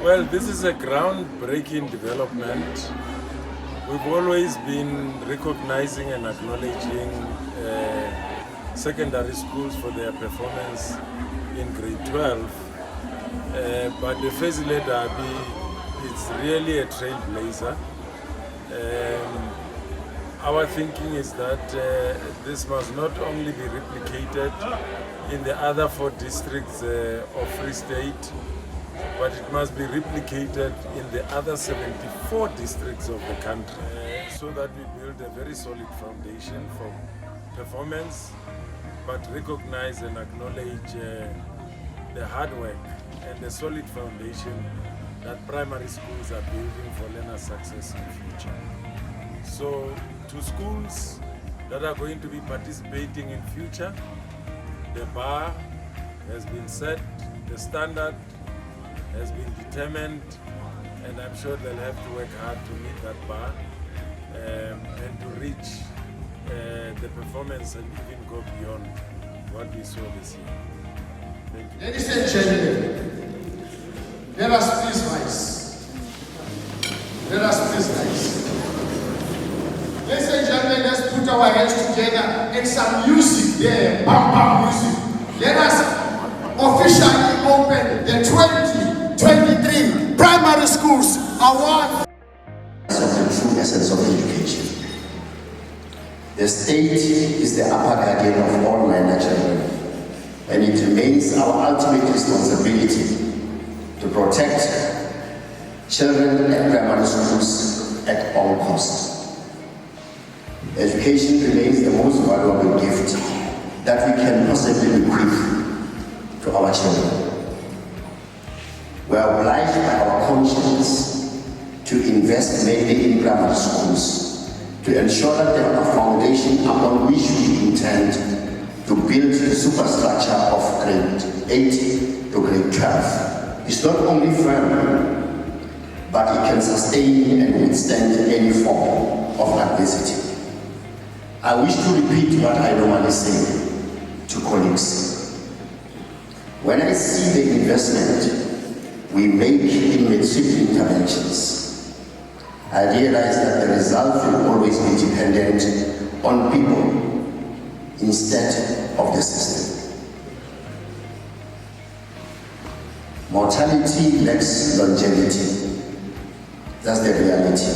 Well, this is a groundbreaking development. We've always been recognizing and acknowledging secondary schools for their performance in grade 12. But the Fezile Dabi is really a trailblazer. Our thinking is that this must not only be replicated in the other 4 districts of Free State, but it must be replicated in the other 74 districts of the country, so that we build a very solid foundation for performance, but recognize and acknowledge the hard work and the solid foundation that primary schools are building for learner success in the future. So, to schools that are going to be participating in future, the bar has been set, the standard has been determined, and I'm sure they'll have to work hard to meet that bar and to reach the performance and even go beyond what we saw this year. Thank you. Ladies and gentlemen, let us please rise. Let us please rise. Ladies and gentlemen, let's put our hands together and some music there, bam bam music. Let us officially open the 2023 Primary Schools Award. Of the true essence of education. The state is the upper guardian of all minor children, and it remains our ultimate responsibility to protect children at primary schools at all costs. Education remains the most valuable gift that we can possibly bequeath to our children. We are obliged by our conscience to invest mainly in primary schools to ensure that they have a foundation upon which we intend to build the superstructure of grade 8 to grade 12. It's not only firm, but it can sustain and withstand any form of adversity. I wish to repeat what I normally say to colleagues. When I see the investment we make in matric interventions, I realize that the result will always be dependent on people instead of the system. Mortality lacks longevity. That's the reality.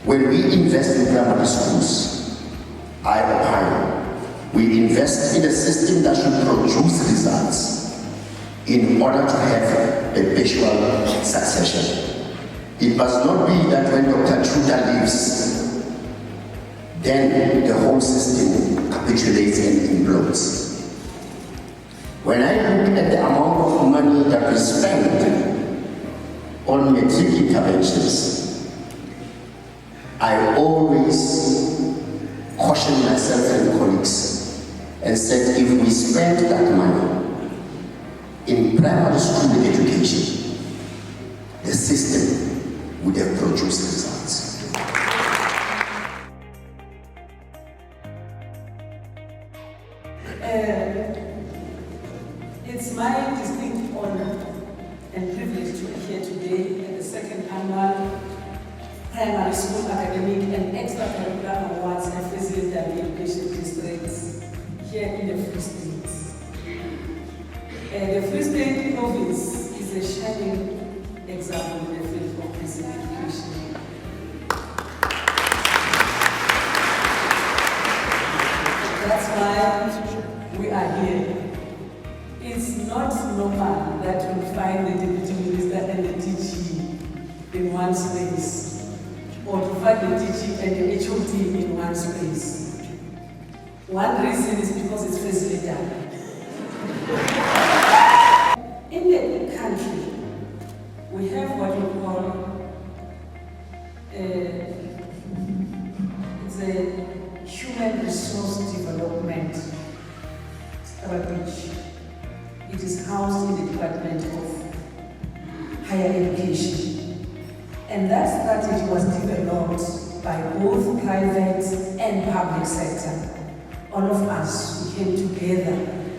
When we invest in primary schools, I opine, we invest in a system that should produce results in order to have perpetual succession. It must not be that when Dr. Truda leaves, then the whole system capitulates and implodes. When I look at the amount of money that we spend on matric interventions, I always caution myself and colleagues and said, if we spend that money in primary school education, the system would have produced results. It's my distinct honor and privilege to be here today at the second annual Primary School Academic and Extracurricular Awards at Fezile Dabi Education Districts here in the Free State. The Free State province is a shining example in the field of basic education. That's why we are here. It's not normal that we find the Deputy Minister and the DG in one space, or to find the DG and the HOD in one space. One reason is because it's Fezile Dabi. In the country, we have what we call it's a human resource development strategy. It is housed in the Department of Higher Education. And that strategy was developed by both private and public sector. All of us, we came together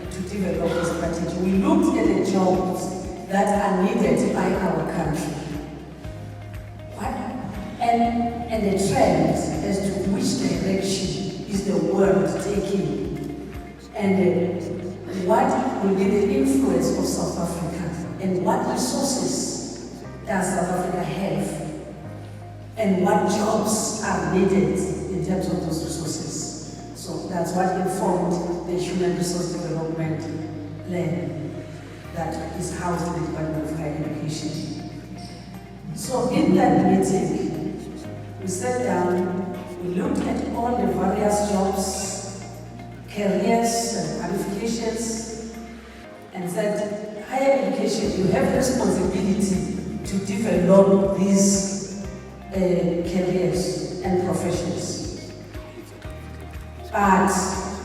to develop a strategy. We looked at the jobs that are needed by our country. And the trend as to which direction is the world taking, and what will be the influence of South Africa, and what resources does South Africa have, and what jobs are needed in terms of those resources. So that's what informed the Human Resource Development Plan that is housed in the Department of Higher Education. So in that meeting, we sat down, we looked at all the various jobs, careers and qualifications, and said, higher education, you have responsibility to develop these careers and professions. But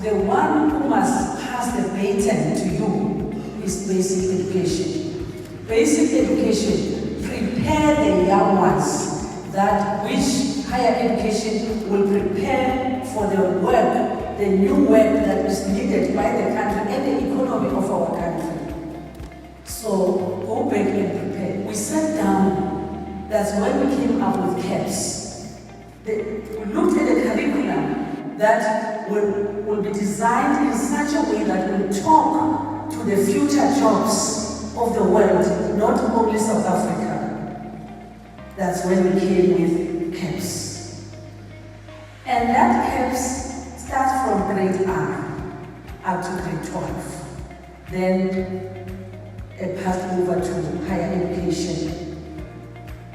the one who must pass the baton to you is basic education. Basic education prepare the young ones that which higher education will prepare for the work, the new work that is needed by the country and the economy of our country. So go back and prepare. We sat down, that's when we came up with CAPS. We looked at a curriculum that will be designed in such a way that will talk to the future jobs of the world, not only South Africa. That's when we came with CAPS. And that CAPS starts from grade R up to grade 12. Then it passed over to higher education,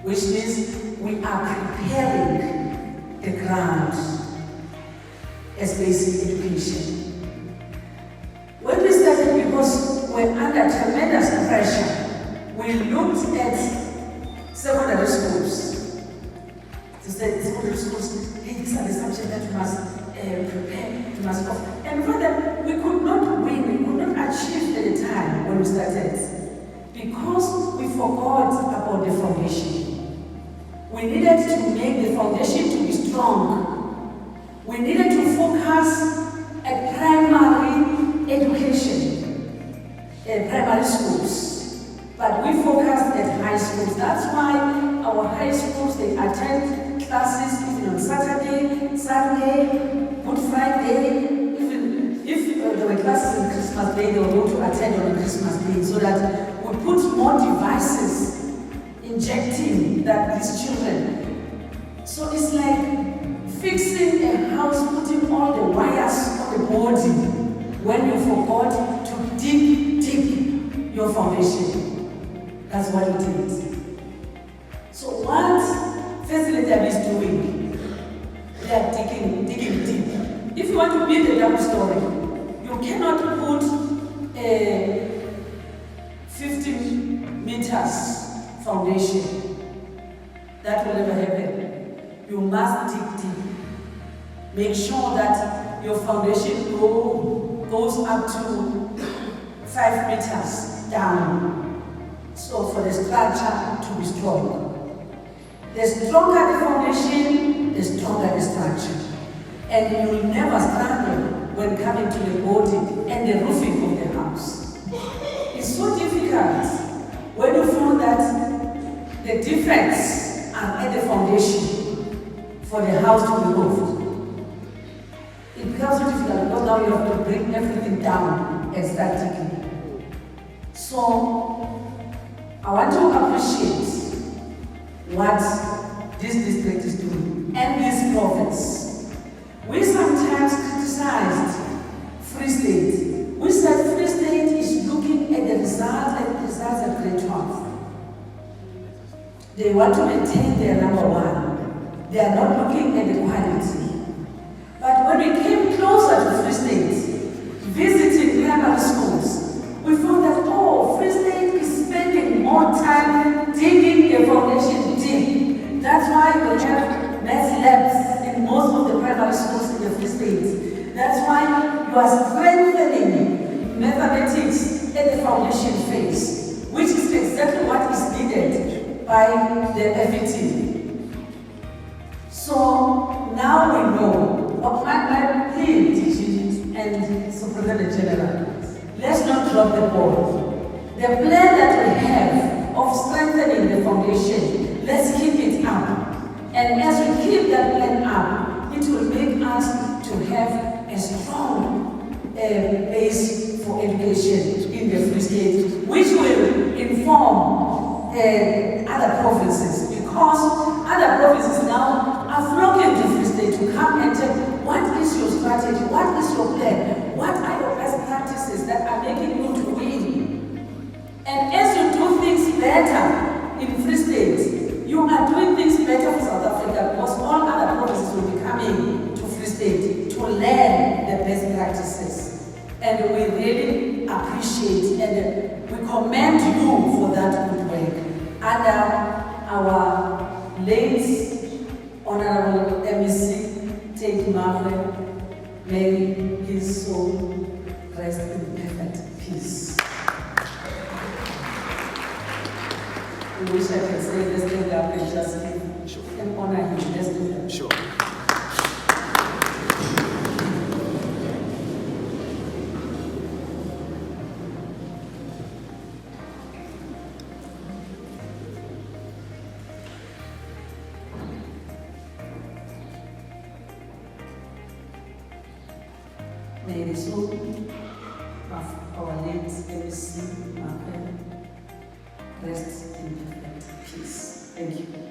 which means we are preparing the ground as basic education. When we started, because we're under tremendous pressure, we looked at secondary schools. To say secondary schools, hey, these are the subjects that you must prepare, you must offer. And further, we could not win, we could not achieve at the time when we started, because we forgot about the foundation. We needed to make the foundation to be strong. We needed to focus at primary education, primary schools. But we focused at high schools. That's why our high schools, they attend classes even on Saturday, Sunday, Good Friday. Even if there were classes on Christmas Day, they were going to attend on Christmas Day, so that we put more devices injecting these children. So it's like fixing a house, putting all the wires on the body when you forgot to dig deep your foundation. That's what it is. So what Fezile Dabi is doing, they are digging deep. If you want to build a double story, you cannot put a 50 meters foundation. That will never happen. You must dig deep. Make sure that your foundation goes up to 5 meters down. So for the structure to be strong. The stronger the foundation, the stronger the structure. And you will never struggle when coming to the body and the roofing of the house. It's so difficult when you feel that the defects are at the foundation for the house to be roofed. It becomes so difficult because now you have to bring everything down and start digging. So I want to appreciate what this district is doing and this province. We sometimes criticized Free State. We said Free State is looking at the results at grade 12. They want to maintain their number 1. They are not looking at the quality. But when we came closer to Free State, visiting primary schools, we found that, Free State is spending more time digging the foundation deep. That's why we have math labs in most of the primary schools in the Free State. That's why you are strengthening mathematics at the foundation phase, which is exactly what is needed by the FET. So now we know what my plea teaching and Superintendent General. Let's not drop the ball. The plan that we have of strengthening the foundation, let's keep it up. And as we keep that plan up, it will make us to have a strong base for education in the Free State, which will inform other provinces, because other provinces now are flocking to Free State to come and check what is your strategy, what is your plan, what are your best practices that are making you to win. And as you do things better in Free State, you are doing things better for South Africa, because all other provinces will be coming to Free State to learn the best practices. And we really appreciate and we commend you for that good work. Under our late Honorable MEC, Tate Mare, may his soul rest in perfect peace. I wish I could say let's stand up and just give and honor him. Let's do that. Sure. May the soul of our late MC Mare rest in perfect peace. Thank you.